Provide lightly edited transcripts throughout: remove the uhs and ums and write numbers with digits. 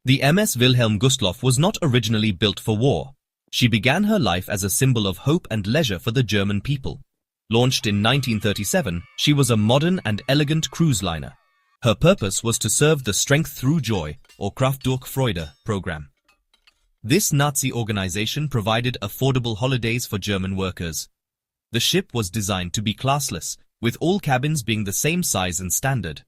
The MS Wilhelm Gustloff was not originally built for war. She began her life as a symbol of hope and leisure for the German people. Launched in 1937, she was a modern and elegant cruise liner. Her purpose was to serve the Strength Through Joy, or Kraft durch Freude, program. This Nazi organization provided affordable holidays for German workers. The ship was designed to be classless, with all cabins being the same size and standard.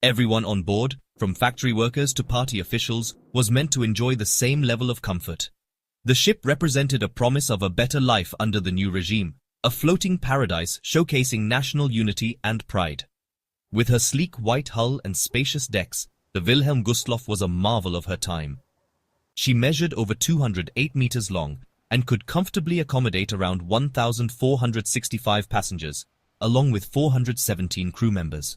Everyone on board, from factory workers to party officials, was meant to enjoy the same level of comfort. The ship represented a promise of a better life under the new regime, a floating paradise showcasing national unity and pride. With her sleek white hull and spacious decks, the Wilhelm Gustloff was a marvel of her time. She measured over 208 meters long and could comfortably accommodate around 1,465 passengers, along with 417 crew members.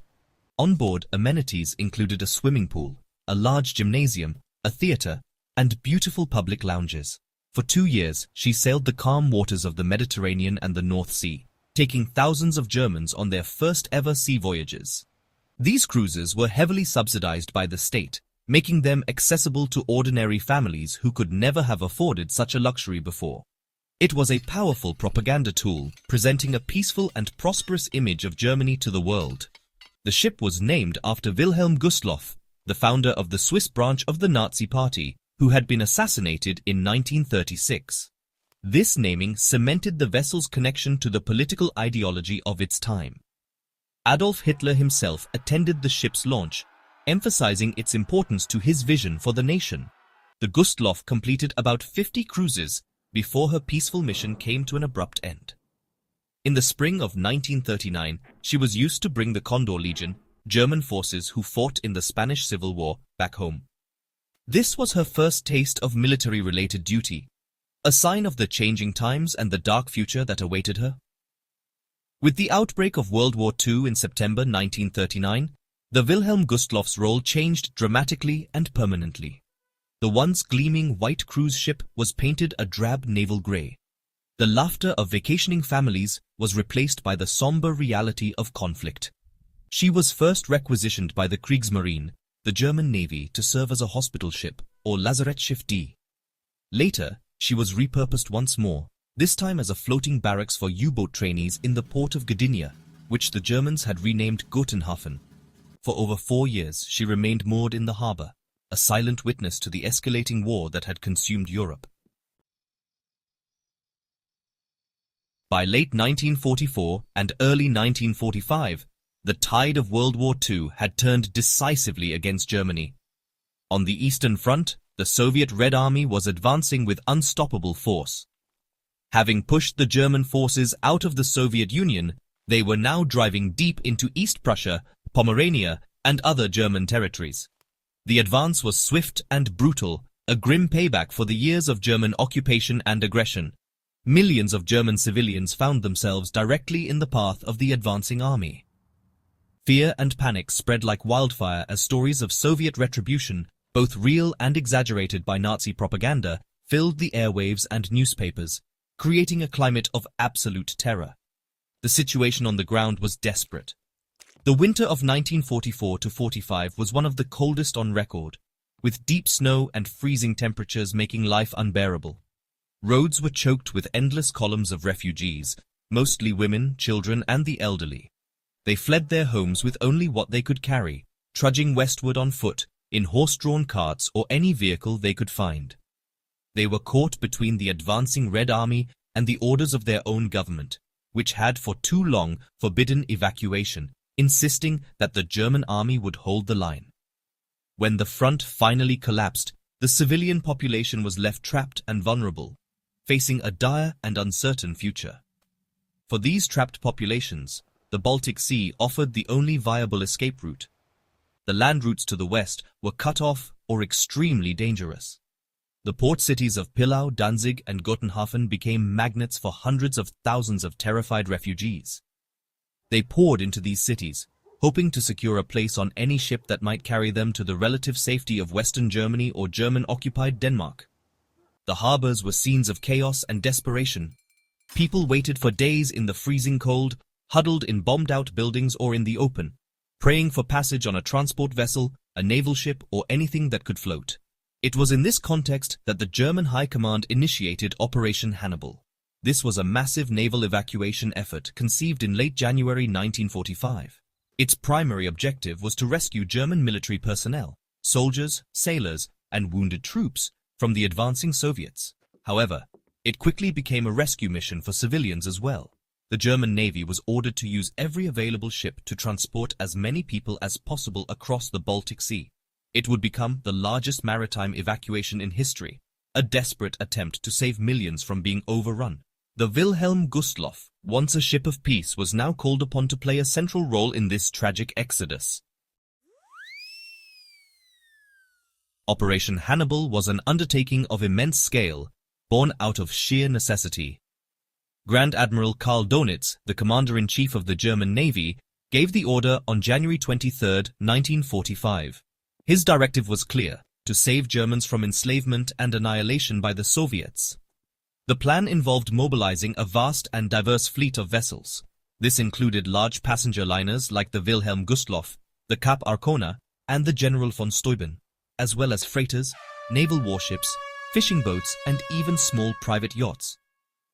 On board, amenities included a swimming pool, a large gymnasium, a theater, and beautiful public lounges. For 2 years, she sailed the calm waters of the Mediterranean and the North Sea, taking thousands of Germans on their first ever sea voyages. These cruises were heavily subsidized by the state, making them accessible to ordinary families who could never have afforded such a luxury before. It was a powerful propaganda tool, presenting a peaceful and prosperous image of Germany to the world. The ship was named after Wilhelm Gustloff, the founder of the Swiss branch of the Nazi Party, who had been assassinated in 1936. This naming cemented the vessel's connection to the political ideology of its time. Adolf Hitler himself attended the ship's launch, emphasizing its importance to his vision for the nation. The Gustloff completed about 50 cruises before her peaceful mission came to an abrupt end. In the spring of 1939, she was used to bring the Condor Legion, German forces who fought in the Spanish Civil War, back home. This was her first taste of military-related duty, a sign of the changing times and the dark future that awaited her. With the outbreak of World War II in September 1939, the Wilhelm Gustloff's role changed dramatically and permanently. The once gleaming white cruise ship was painted a drab naval grey. The laughter of vacationing families was replaced by the somber reality of conflict. She was first requisitioned by the Kriegsmarine, the German Navy, to serve as a hospital ship, or Lazarettschiff D. Later, she was repurposed once more, this time as a floating barracks for U-boat trainees in the port of Gdynia, which the Germans had renamed Gotenhafen. For over 4 years, she remained moored in the harbour, a silent witness to the escalating war that had consumed Europe. By late 1944 and early 1945, the tide of World War II had turned decisively against Germany. On the Eastern Front, the Soviet Red Army was advancing with unstoppable force. Having pushed the German forces out of the Soviet Union, they were now driving deep into East Prussia, Pomerania, and other German territories. The advance was swift and brutal, a grim payback for the years of German occupation and aggression. Millions of German civilians found themselves directly in the path of the advancing army. Fear and panic spread like wildfire as stories of Soviet retribution, both real and exaggerated by Nazi propaganda, filled the airwaves and newspapers, creating a climate of absolute terror. The situation on the ground was desperate. The winter of 1944-45 was one of the coldest on record, with deep snow and freezing temperatures making life unbearable. Roads were choked with endless columns of refugees, mostly women, children, and the elderly. They fled their homes with only what they could carry, trudging westward on foot, in horse-drawn carts or any vehicle they could find. They were caught between the advancing Red Army and the orders of their own government, which had for too long forbidden evacuation, insisting that the German army would hold the line. When the front finally collapsed, the civilian population was left trapped and vulnerable, facing a dire and uncertain future. For these trapped populations, the Baltic Sea offered the only viable escape route. The land routes to the west were cut off or extremely dangerous. The port cities of Pillau, Danzig, and Gotenhafen became magnets for hundreds of thousands of terrified refugees. They poured into these cities, hoping to secure a place on any ship that might carry them to the relative safety of Western Germany or German-occupied Denmark. The harbors were scenes of chaos and desperation. People waited for days in the freezing cold, huddled in bombed-out buildings or in the open, praying for passage on a transport vessel, a naval ship, or anything that could float. It was in this context that the German High Command initiated Operation Hannibal. This was a massive naval evacuation effort conceived in late January 1945. Its primary objective was to rescue German military personnel, soldiers, sailors, and wounded troops from the advancing Soviets. However, it quickly became a rescue mission for civilians as well. The German Navy was ordered to use every available ship to transport as many people as possible across the Baltic Sea. It would become the largest maritime evacuation in history, a desperate attempt to save millions from being overrun. The Wilhelm Gustloff, once a ship of peace, was now called upon to play a central role in this tragic exodus. Operation Hannibal was an undertaking of immense scale, born out of sheer necessity. Grand Admiral Karl Dönitz, the Commander-in-Chief of the German Navy, gave the order on January 23, 1945. His directive was clear: to save Germans from enslavement and annihilation by the Soviets. The plan involved mobilizing a vast and diverse fleet of vessels. This included large passenger liners like the Wilhelm Gustloff, the Kap Arkona, and the General von Steuben, as well as freighters, naval warships, fishing boats, and even small private yachts.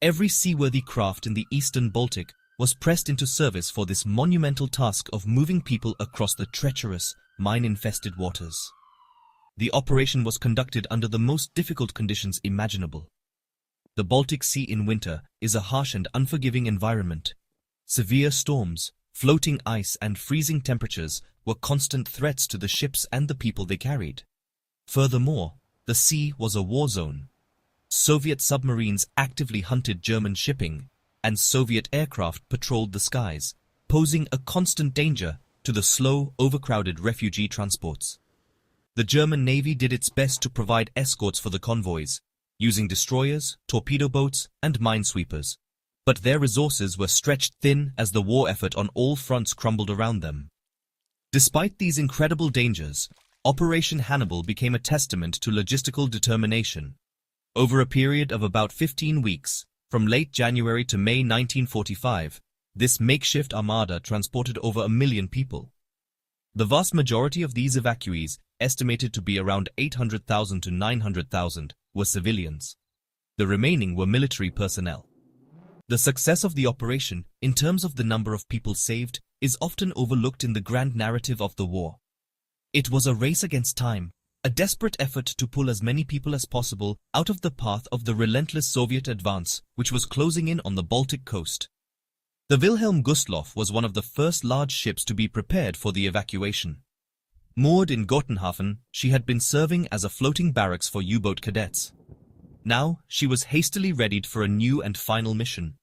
Every seaworthy craft in the eastern Baltic was pressed into service for this monumental task of moving people across the treacherous, mine-infested waters. The operation was conducted under the most difficult conditions imaginable. The Baltic Sea in winter is a harsh and unforgiving environment. Severe storms, floating ice, and freezing temperatures were constant threats to the ships and the people they carried. Furthermore, the sea was a war zone. Soviet submarines actively hunted German shipping, and Soviet aircraft patrolled the skies, posing a constant danger to the slow, overcrowded refugee transports. The German Navy did its best to provide escorts for the convoys, using destroyers, torpedo boats, and minesweepers. But their resources were stretched thin as the war effort on all fronts crumbled around them. Despite these incredible dangers, Operation Hannibal became a testament to logistical determination. Over a period of about 15 weeks, from late January to May 1945, this makeshift armada transported over 1 million people. The vast majority of these evacuees, estimated to be around 800,000 to 900,000, were civilians. The remaining were military personnel. The success of the operation, in terms of the number of people saved, is often overlooked in the grand narrative of the war. It was a race against time, a desperate effort to pull as many people as possible out of the path of the relentless Soviet advance, which was closing in on the Baltic coast. The Wilhelm Gustloff was one of the first large ships to be prepared for the evacuation. Moored in Gotenhafen, she had been serving as a floating barracks for U-boat cadets. Now, she was hastily readied for a new and final mission.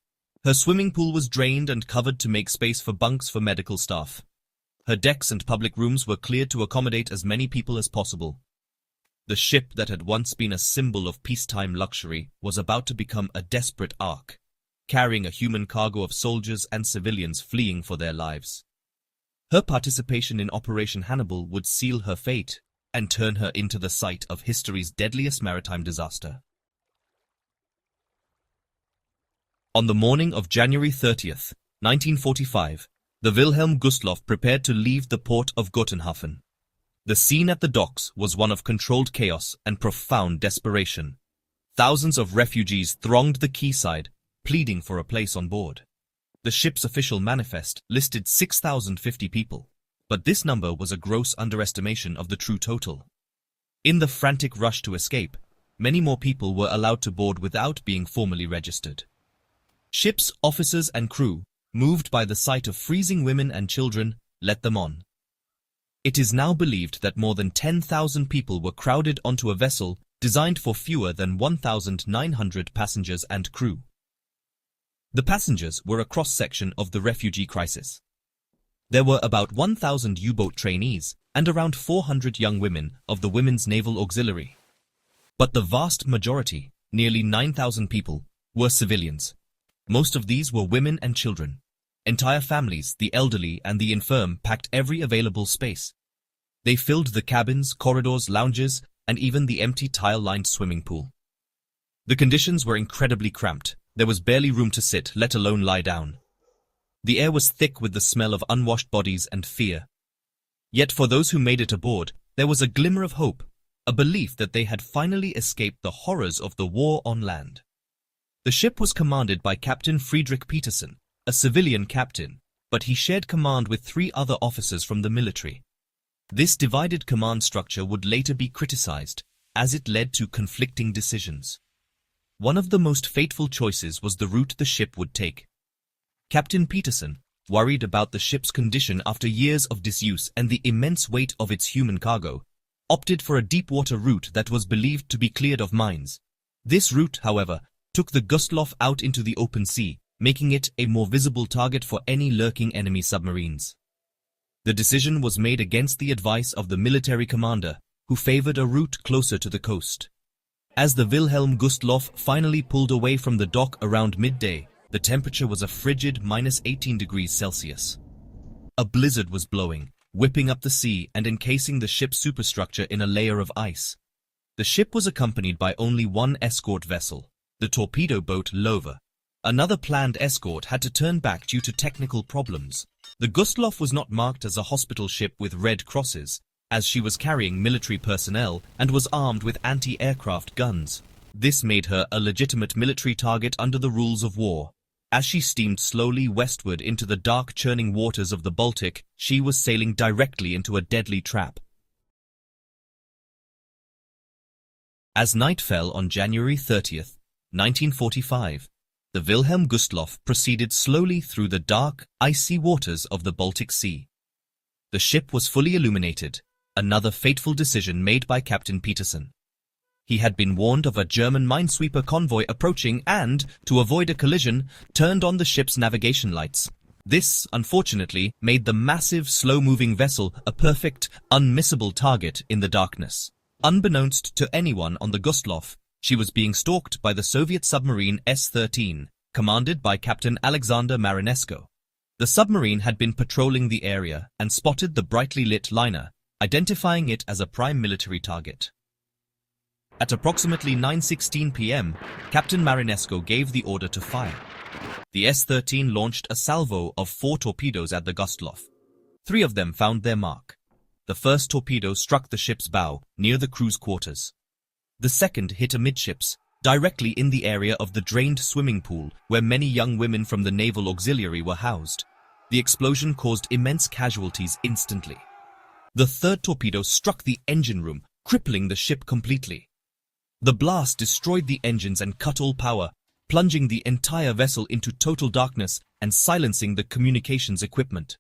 Her swimming pool was drained and covered to make space for bunks for medical staff. Her decks and public rooms were cleared to accommodate as many people as possible. The ship that had once been a symbol of peacetime luxury was about to become a desperate ark, carrying a human cargo of soldiers and civilians fleeing for their lives. Her participation in Operation Hannibal would seal her fate and turn her into the site of history's deadliest maritime disaster. On the morning of January 30th, 1945, the Wilhelm Gustloff prepared to leave the port of Gotenhafen. The scene at the docks was one of controlled chaos and profound desperation. Thousands of refugees thronged the quayside, pleading for a place on board. The ship's official manifest listed 6,050 people, but this number was a gross underestimation of the true total. In the frantic rush to escape, many more people were allowed to board without being formally registered. Ship's officers and crew, moved by the sight of freezing women and children, let them on. It is now believed that more than 10,000 people were crowded onto a vessel designed for fewer than 1,900 passengers and crew. The passengers were a cross-section of the refugee crisis. There were about 1,000 U-boat trainees and around 400 young women of the Women's Naval Auxiliary. But the vast majority, nearly 9,000 people, were civilians. Most of these were women and children. Entire families, the elderly and the infirm, packed every available space. They filled the cabins, corridors, lounges, and even the empty tile-lined swimming pool. The conditions were incredibly cramped. There was barely room to sit, let alone lie down. The air was thick with the smell of unwashed bodies and fear. Yet for those who made it aboard, there was a glimmer of hope. a belief that they had finally escaped the horrors of the war on land. The ship was commanded by Captain Friedrich Petersen, a civilian captain, but he shared command with 3 other officers from the military. This divided command structure would later be criticized, as it led to conflicting decisions. One of the most fateful choices was the route the ship would take. Captain Petersen, worried about the ship's condition after years of disuse and the immense weight of its human cargo, opted for a deep-water route that was believed to be cleared of mines. This route, however, took the Gustloff out into the open sea, making it a more visible target for any lurking enemy submarines. The decision was made against the advice of the military commander, who favored a route closer to the coast. As the Wilhelm Gustloff finally pulled away from the dock around midday, the temperature was a frigid -18 degrees Celsius. A blizzard was blowing, whipping up the sea and encasing the ship's superstructure in a layer of ice. The ship was accompanied by only one escort vessel, the torpedo boat Lover. Another planned escort had to turn back due to technical problems. The Gustloff was not marked as a hospital ship with red crosses, as she was carrying military personnel and was armed with anti-aircraft guns. This made her a legitimate military target under the rules of war. As she steamed slowly westward into the dark churning waters of the Baltic, she was sailing directly into a deadly trap. As night fell on January 30th, 1945, the Wilhelm Gustloff proceeded slowly through the dark, icy waters of the Baltic Sea. The ship was fully illuminated, another fateful decision made by Captain Petersen. He had been warned of a German minesweeper convoy approaching and, to avoid a collision, turned on the ship's navigation lights. This, unfortunately, made the massive, slow-moving vessel a perfect, unmissable target in the darkness. Unbeknownst to anyone on the Gustloff, she was being stalked by the Soviet submarine S-13, commanded by Captain Alexander Marinesko. The submarine had been patrolling the area and spotted the brightly lit liner, identifying it as a prime military target. At approximately 9:16 p.m., Captain Marinesko gave the order to fire. The S-13 launched a salvo of 4 torpedoes at the Gustloff. 3 of them found their mark. The first torpedo struck the ship's bow, near the crew's quarters. The second hit amidships, directly in the area of the drained swimming pool where many young women from the Naval Auxiliary were housed. The explosion caused immense casualties instantly. The third torpedo struck the engine room, crippling the ship completely. The blast destroyed the engines and cut all power, plunging the entire vessel into total darkness and silencing the communications equipment.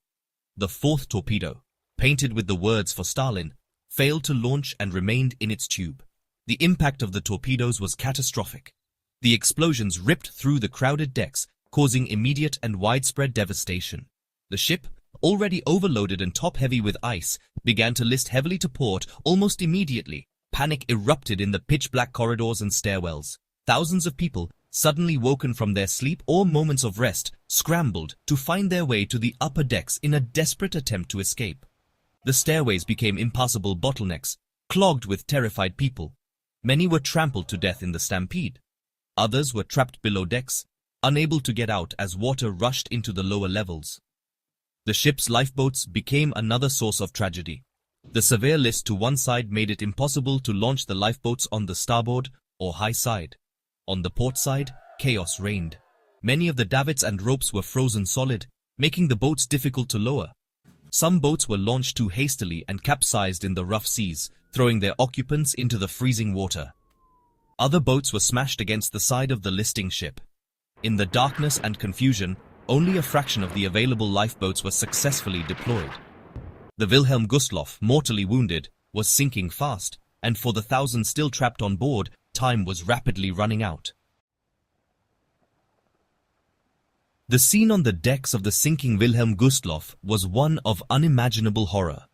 The fourth torpedo, painted with the words for Stalin, failed to launch and remained in its tube. The impact of the torpedoes was catastrophic. The explosions ripped through the crowded decks, causing immediate and widespread devastation. The ship, already overloaded and top-heavy with ice, began to list heavily to port almost immediately. Panic erupted in the pitch-black corridors and stairwells. Thousands of people, suddenly woken from their sleep or moments of rest, scrambled to find their way to the upper decks in a desperate attempt to escape. The stairways became impassable bottlenecks, clogged with terrified people. Many were trampled to death in the stampede. Others were trapped below decks, unable to get out as water rushed into the lower levels. The ship's lifeboats became another source of tragedy. The severe list to one side made it impossible to launch the lifeboats on the starboard or high side. On the port side, chaos reigned. Many of the davits and ropes were frozen solid, making the boats difficult to lower. Some boats were launched too hastily and capsized in the rough seas, throwing their occupants into the freezing water. Other boats were smashed against the side of the listing ship. In the darkness and confusion, only a fraction of the available lifeboats were successfully deployed. The Wilhelm Gustloff, mortally wounded, was sinking fast, and for the thousands still trapped on board, time was rapidly running out. The scene on the decks of the sinking Wilhelm Gustloff was one of unimaginable horror.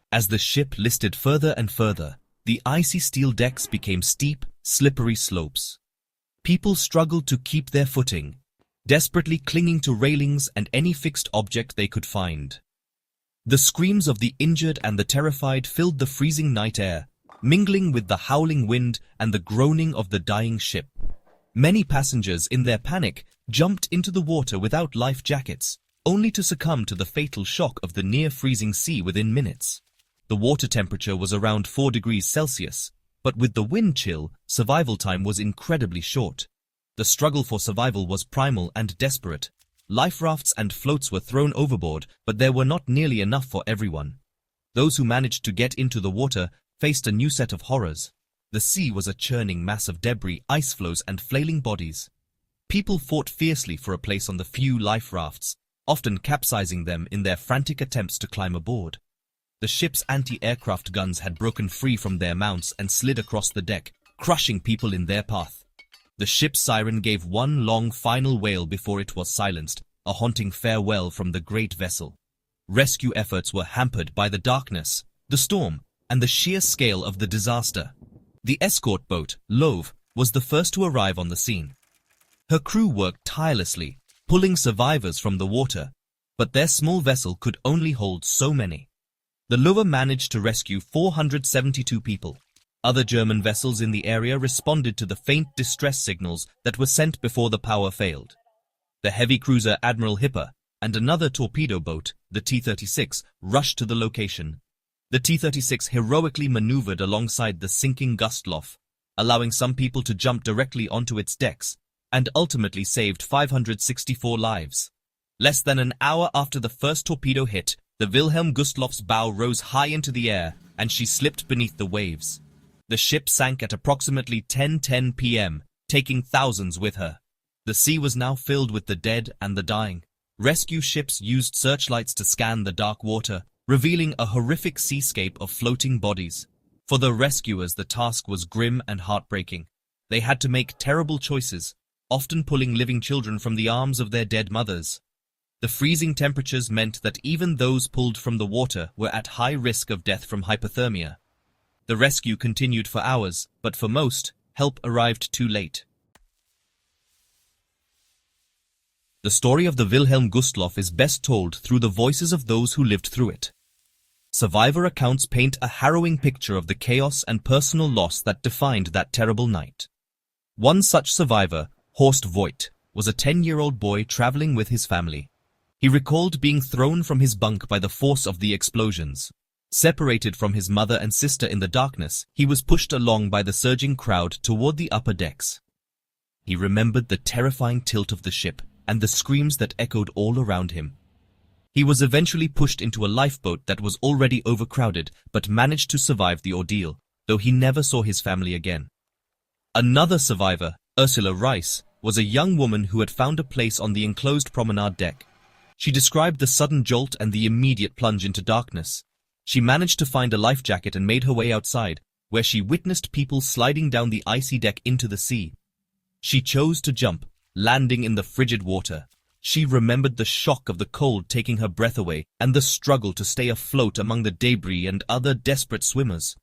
As the ship listed further and further, the icy steel decks became steep, slippery slopes. People struggled to keep their footing, desperately clinging to railings and any fixed object they could find. The screams of the injured and the terrified filled the freezing night air, mingling with the howling wind and the groaning of the dying ship. Many passengers, in their panic, jumped into the water without life jackets, only to succumb to the fatal shock of the near-freezing sea within minutes. The water temperature was around 4 degrees Celsius, but with the wind chill, survival time was incredibly short. The struggle for survival was primal and desperate. Life rafts and floats were thrown overboard, but there were not nearly enough for everyone. Those who managed to get into the water faced a new set of horrors. The sea was a churning mass of debris, ice floes, and flailing bodies. People fought fiercely for a place on the few life rafts, often capsizing them in their frantic attempts to climb aboard. The ship's anti-aircraft guns had broken free from their mounts and slid across the deck, crushing people in their path. The ship's siren gave one long final wail before it was silenced, a haunting farewell from the great vessel. Rescue efforts were hampered by the darkness, the storm, and the sheer scale of the disaster. The escort boat, Love, was the first to arrive on the scene. Her crew worked tirelessly, pulling survivors from the water, but their small vessel could only hold so many. The Lover managed to rescue 472 people. Other German vessels in the area responded to the faint distress signals that were sent before the power failed. The heavy cruiser Admiral Hipper and another torpedo boat, the T-36, rushed to the location. The T-36 heroically maneuvered alongside the sinking Gustloff, allowing some people to jump directly onto its decks, and ultimately saved 564 lives. Less than an hour after the first torpedo hit, the Wilhelm Gustloff's bow rose high into the air, and she slipped beneath the waves. The ship sank at approximately 10:10 p.m., taking thousands with her. The sea was now filled with the dead and the dying. Rescue ships used searchlights to scan the dark water, revealing a horrific seascape of floating bodies. For the rescuers, the task was grim and heartbreaking. They had to make terrible choices, often pulling living children from the arms of their dead mothers. The freezing temperatures meant that even those pulled from the water were at high risk of death from hypothermia. The rescue continued for hours, but for most, help arrived too late. The story of the Wilhelm Gustloff is best told through the voices of those who lived through it. Survivor accounts paint a harrowing picture of the chaos and personal loss that defined that terrible night. One such survivor, Horst Voigt, was a 10-year-old boy traveling with his family. He recalled being thrown from his bunk by the force of the explosions. Separated from his mother and sister in the darkness, he was pushed along by the surging crowd toward the upper decks. He remembered the terrifying tilt of the ship and the screams that echoed all around him. He was eventually pushed into a lifeboat that was already overcrowded, but managed to survive the ordeal, though he never saw his family again. Another survivor, Ursula Rice, was a young woman who had found a place on the enclosed promenade deck. She described the sudden jolt and the immediate plunge into darkness. She managed to find a life jacket and made her way outside, where she witnessed people sliding down the icy deck into the sea. She chose to jump, landing in the frigid water. She remembered the shock of the cold taking her breath away and the struggle to stay afloat among the debris and other desperate swimmers.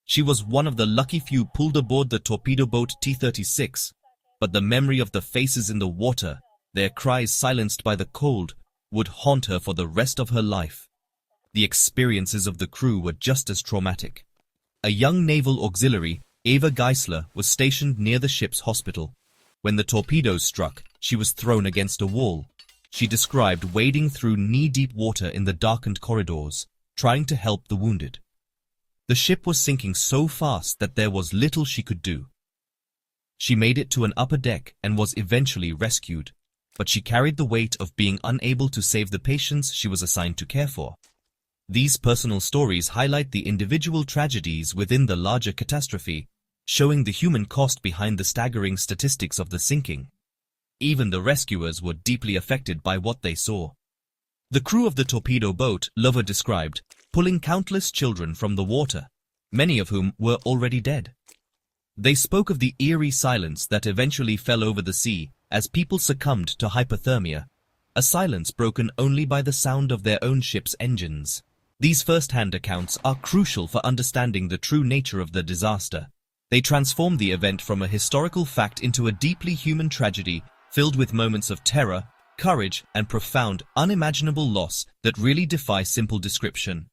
She was one of the lucky few pulled aboard the torpedo boat T-36, but the memory of the faces in the water, their cries silenced by the cold, would haunt her for the rest of her life. The experiences of the crew were just as traumatic. A young naval auxiliary, Eva Geisler, was stationed near the ship's hospital. When the torpedoes struck, she was thrown against a wall. She described wading through knee-deep water in the darkened corridors, trying to help the wounded. The ship was sinking so fast that there was little she could do. She made it to an upper deck and was eventually rescued, but she carried the weight of being unable to save the patients she was assigned to care for. These personal stories highlight the individual tragedies within the larger catastrophe, showing the human cost behind the staggering statistics of the sinking. Even the rescuers were deeply affected by what they saw. The crew of the torpedo boat, Lover described, pulling countless children from the water, many of whom were already dead. They spoke of the eerie silence that eventually fell over the sea as people succumbed to hypothermia, a silence broken only by the sound of their own ship's engines. These first-hand accounts are crucial for understanding the true nature of the disaster. They transform the event from a historical fact into a deeply human tragedy filled with moments of terror, courage, and profound, unimaginable loss that really defy simple description.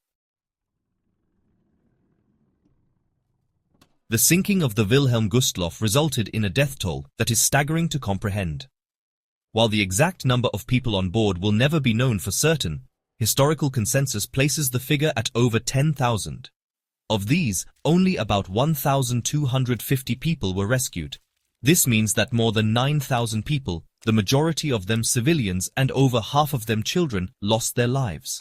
The sinking of the Wilhelm Gustloff resulted in a death toll that is staggering to comprehend. While the exact number of people on board will never be known for certain, Historical consensus places the figure at over 10,000. Of these, only about 1,250 people were rescued. This means that more than 9,000 people, the majority of them civilians and over half of them children, lost their lives.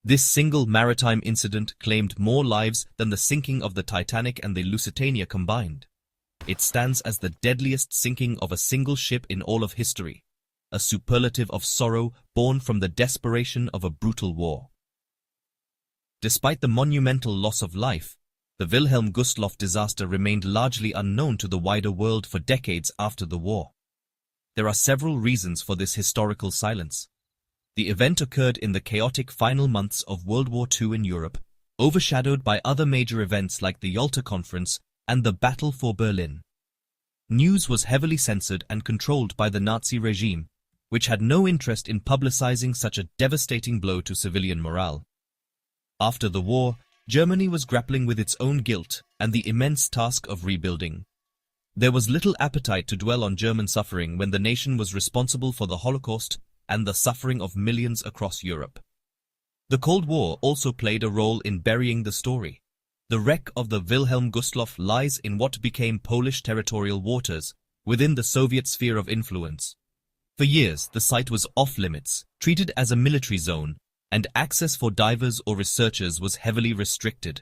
This single maritime incident claimed more lives than the sinking of the Titanic and the Lusitania combined. It stands as the deadliest sinking of a single ship in all of history, a superlative of sorrow born from the desperation of a brutal war. Despite the monumental loss of life, the Wilhelm Gustloff disaster remained largely unknown to the wider world for decades after the war. There are several reasons for this historical silence. The event occurred in the chaotic final months of World War II in Europe, overshadowed by other major events like the Yalta Conference and the Battle for Berlin. News was heavily censored and controlled by the Nazi regime, which had no interest in publicizing such a devastating blow to civilian morale. After the war, Germany was grappling with its own guilt and the immense task of rebuilding. There was little appetite to dwell on German suffering when the nation was responsible for the Holocaust and the suffering of millions across Europe. The Cold War also played a role in burying the story. The wreck of the Wilhelm Gustloff lies in what became Polish territorial waters, within the Soviet sphere of influence. For years, the site was off-limits, treated as a military zone, and access for divers or researchers was heavily restricted.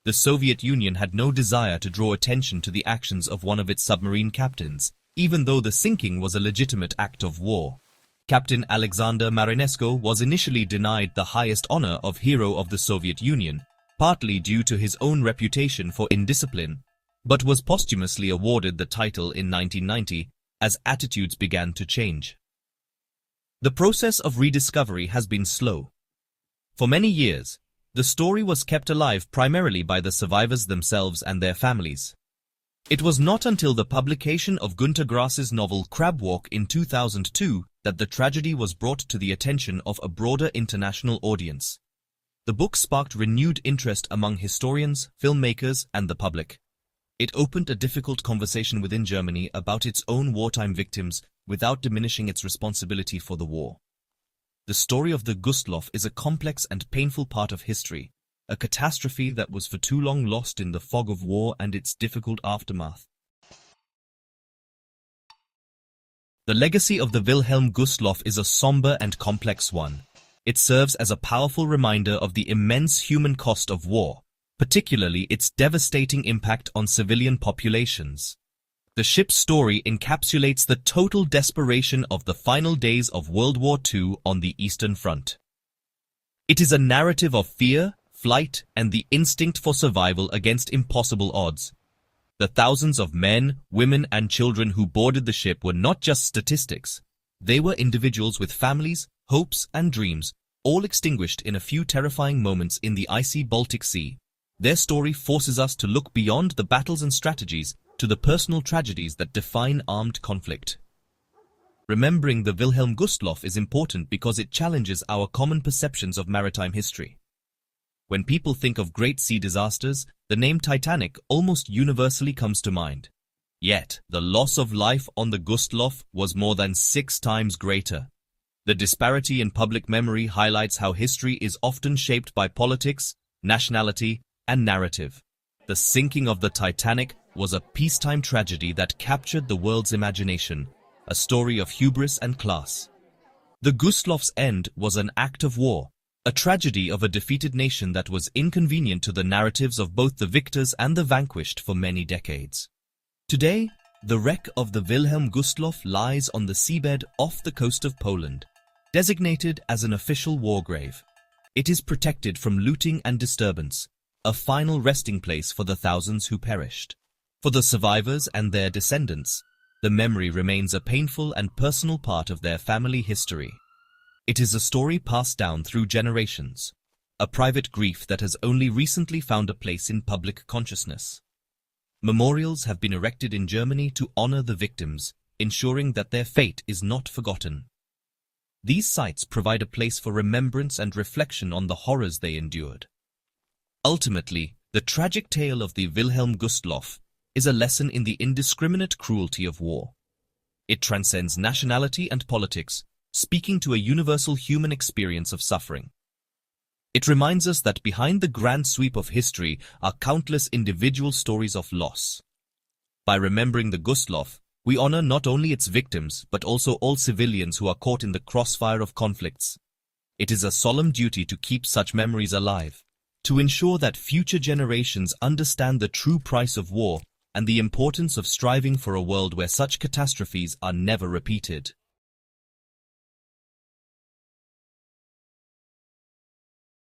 The Soviet Union had no desire to draw attention to the actions of one of its submarine captains, even though the sinking was a legitimate act of war. Captain Alexander Marinesko was initially denied the highest honor of Hero of the Soviet Union, partly due to his own reputation for indiscipline, but was posthumously awarded the title in 1990 as attitudes began to change. The process of rediscovery has been slow. For many years, the story was kept alive primarily by the survivors themselves and their families. It was not until the publication of Günter Grass's novel Crab Walk in 2002 that the tragedy was brought to the attention of a broader international audience. The book sparked renewed interest among historians, filmmakers, and the public. It opened a difficult conversation within Germany about its own wartime victims without diminishing its responsibility for the war. The story of the Gustloff is a complex and painful part of history, a catastrophe that was for too long lost in the fog of war and its difficult aftermath. The legacy of the Wilhelm Gustloff is a somber and complex one. It serves as a powerful reminder of the immense human cost of war, particularly its devastating impact on civilian populations. The ship's story encapsulates the total desperation of the final days of World War II on the Eastern Front. It is a narrative of fear, flight, and the instinct for survival against impossible odds. The thousands of men, women, and children who boarded the ship were not just statistics. They were individuals with families, hopes, and dreams, all extinguished in a few terrifying moments in the icy Baltic Sea. Their story forces us to look beyond the battles and strategies to the personal tragedies that define armed conflict. Remembering the Wilhelm Gustloff is important because it challenges our common perceptions of maritime history. When people think of great sea disasters, the name Titanic almost universally comes to mind. Yet, the loss of life on the Gustloff was more than 6 times greater. The disparity in public memory highlights how history is often shaped by politics, nationality, and narrative. The sinking of the Titanic was a peacetime tragedy that captured the world's imagination, a story of hubris and class. The Gustloff's end was an act of war, a tragedy of a defeated nation that was inconvenient to the narratives of both the victors and the vanquished for many decades. Today, the wreck of the Wilhelm Gustloff lies on the seabed off the coast of Poland, designated as an official war grave. It is protected from looting and disturbance, a final resting place for the thousands who perished. For the survivors and their descendants, the memory remains a painful and personal part of their family history. It is a story passed down through generations, a private grief that has only recently found a place in public consciousness. Memorials have been erected in Germany to honor the victims, ensuring that their fate is not forgotten. These sites provide a place for remembrance and reflection on the horrors they endured. Ultimately, the tragic tale of the Wilhelm Gustloff is a lesson in the indiscriminate cruelty of war. It transcends nationality and politics, speaking to a universal human experience of suffering. It reminds us that behind the grand sweep of history are countless individual stories of loss. By remembering the Gustloff, we honor not only its victims but also all civilians who are caught in the crossfire of conflicts. It is a solemn duty to keep such memories alive, to ensure that future generations understand the true price of war and the importance of striving for a world where such catastrophes are never repeated.